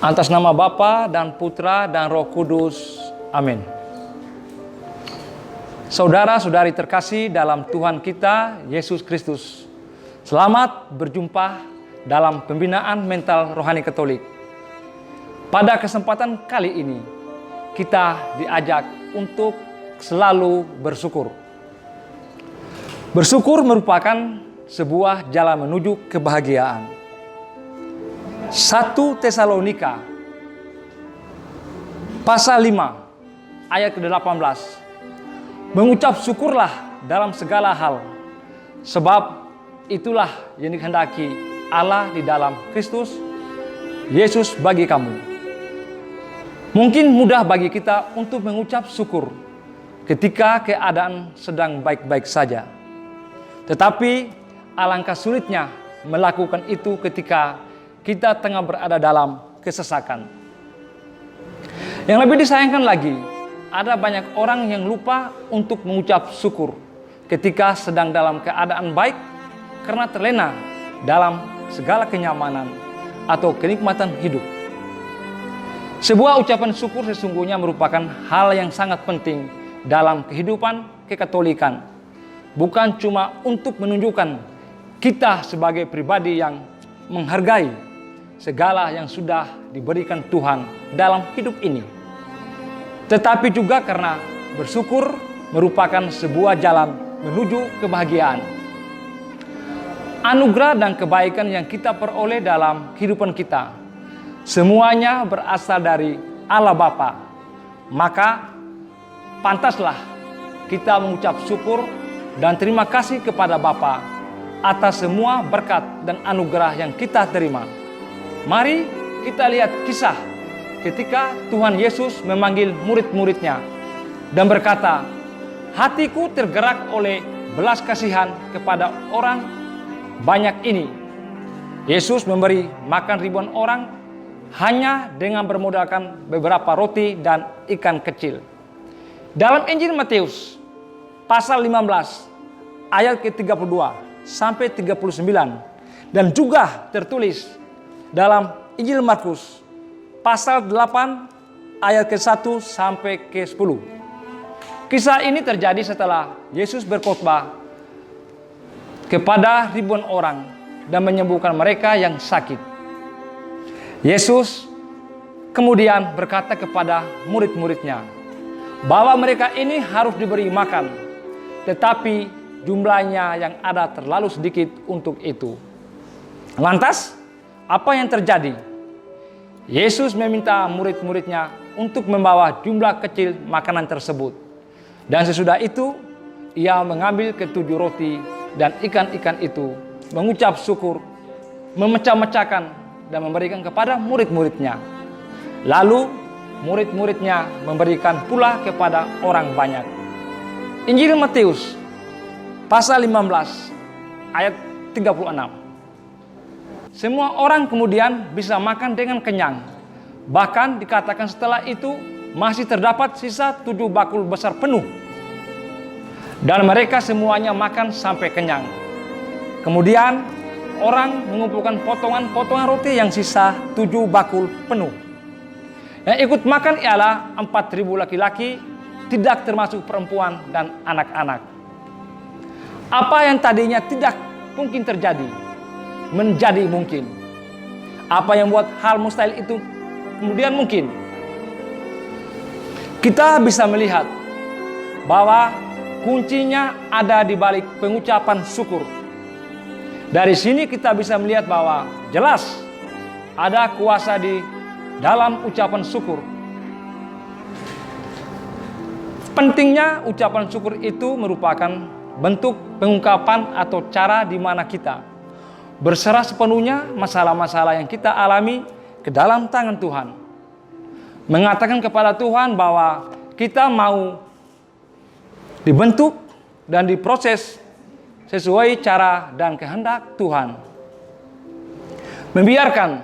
Atas nama Bapa dan Putra dan Roh Kudus. Amin. Saudara-saudari terkasih dalam Tuhan kita, Yesus Kristus. Selamat berjumpa dalam pembinaan mental rohani Katolik. Pada kesempatan kali ini, kita diajak untuk selalu bersyukur. Bersyukur merupakan sebuah jalan menuju kebahagiaan. 1 Tesalonika pasal 5 ayat ke-18. Mengucap syukurlah dalam segala hal, sebab itulah yang dikehendaki Allah di dalam Kristus Yesus bagi kamu. Mungkin mudah bagi kita untuk mengucap syukur ketika keadaan sedang baik-baik saja. Tetapi alangkah sulitnya melakukan itu ketika kita tengah berada dalam kesesakan. Yang lebih disayangkan lagi, ada banyak orang yang lupa untuk mengucap syukur ketika sedang dalam keadaan baik karena terlena dalam segala kenyamanan atau kenikmatan hidup. Sebuah ucapan syukur sesungguhnya merupakan hal yang sangat penting dalam kehidupan kekatolikan. Bukan cuma untuk menunjukkan kita sebagai pribadi yang menghargai segala yang sudah diberikan Tuhan dalam hidup ini, tetapi juga karena bersyukur merupakan sebuah jalan menuju kebahagiaan. Anugerah dan kebaikan yang kita peroleh dalam kehidupan kita semuanya berasal dari Allah Bapa. Maka pantaslah kita mengucap syukur dan terima kasih kepada Bapa atas semua berkat dan anugerah yang kita terima. Mari kita lihat kisah ketika Tuhan Yesus memanggil murid-muridnya dan berkata, "Hatiku tergerak oleh belas kasihan kepada orang banyak ini." Yesus memberi makan ribuan orang hanya dengan bermodalkan beberapa roti dan ikan kecil. Dalam Injil Matius pasal 15 ayat ke-32 sampai 39 dan juga tertulis dalam Injil Markus pasal 8 ayat ke-1 sampai ke-10. Kisah ini terjadi setelah Yesus berkhotbah kepada ribuan orang dan menyembuhkan mereka yang sakit. Yesus kemudian berkata kepada murid-muridnya bahwa mereka ini harus diberi makan, tetapi jumlahnya yang ada terlalu sedikit untuk itu. Lantas, apa yang terjadi? Yesus meminta murid-muridnya untuk membawa jumlah kecil makanan tersebut. Dan sesudah itu, ia mengambil ketujuh roti dan ikan-ikan itu, mengucap syukur, memecah-mecahkan dan memberikan kepada murid-muridnya. Lalu, murid-muridnya memberikan pula kepada orang banyak. Injil Matius, pasal 15, ayat 36. Semua orang kemudian bisa makan dengan kenyang. Bahkan dikatakan setelah itu masih terdapat sisa 7 bakul besar penuh. Dan mereka semuanya makan sampai kenyang. Kemudian orang mengumpulkan potongan-potongan roti yang sisa 7 bakul penuh. Yang ikut makan ialah 4.000 laki-laki, tidak termasuk perempuan dan anak-anak. Apa yang tadinya tidak mungkin terjadi menjadi mungkin. Apa yang membuat hal mustahil itu kemudian mungkin? Kita bisa melihat bahwa kuncinya ada di balik pengucapan syukur. Dari sini kita bisa melihat bahwa jelas ada kuasa di dalam ucapan syukur. Pentingnya ucapan syukur itu merupakan bentuk pengungkapan atau cara di mana kita berserah sepenuhnya masalah-masalah yang kita alami ke dalam tangan Tuhan. Mengatakan kepada Tuhan bahwa kita mau dibentuk dan diproses sesuai cara dan kehendak Tuhan. Membiarkan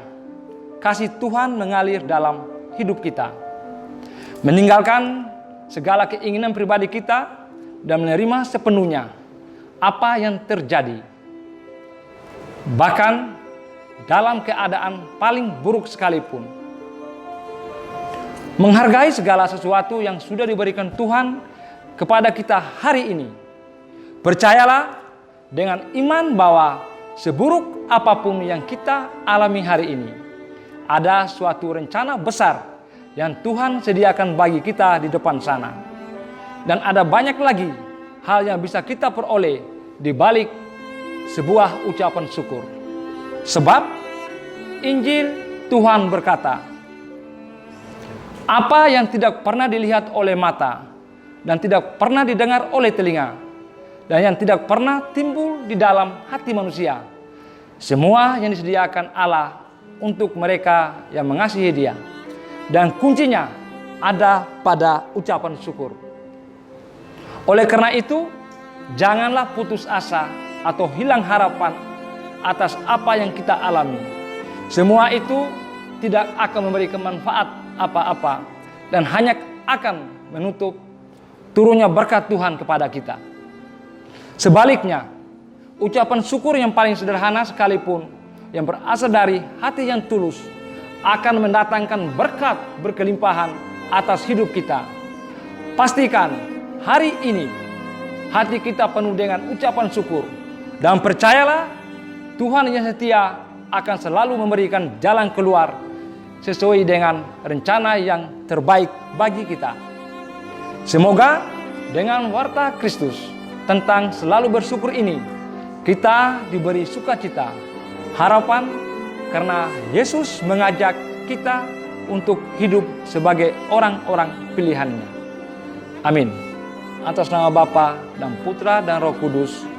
kasih Tuhan mengalir dalam hidup kita. Meninggalkan segala keinginan pribadi kita dan menerima sepenuhnya apa yang terjadi. Bahkan dalam keadaan paling buruk sekalipun, Menghargai segala sesuatu yang sudah diberikan Tuhan kepada kita hari ini. Percayalah dengan iman bahwa seburuk apapun yang kita alami hari ini, ada suatu rencana besar yang Tuhan sediakan bagi kita di depan sana. Dan ada banyak lagi hal yang bisa kita peroleh di balik sebuah ucapan syukur. Sebab Injil Tuhan berkata, apa yang tidak pernah dilihat oleh mata dan tidak pernah didengar oleh telinga dan yang tidak pernah timbul di dalam hati manusia, semua yang disediakan Allah untuk mereka yang mengasihi Dia. Dan kuncinya ada pada ucapan syukur. Oleh karena itu, janganlah putus asa atau hilang harapan atas apa yang kita alami. Semua itu tidak akan memberikan manfaat apa-apa dan hanya akan menutup turunnya berkat Tuhan kepada kita. Sebaliknya, ucapan syukur yang paling sederhana sekalipun yang berasal dari hati yang tulus akan mendatangkan berkat berkelimpahan atas hidup kita. Pastikan hari ini hati kita penuh dengan ucapan syukur dan percayalah Tuhan yang setia akan selalu memberikan jalan keluar sesuai dengan rencana yang terbaik bagi kita. Semoga dengan warta Kristus tentang selalu bersyukur ini, kita diberi sukacita, harapan karena Yesus mengajak kita untuk hidup sebagai orang-orang pilihannya. Amin. Atas nama Bapa dan Putra dan Roh Kudus.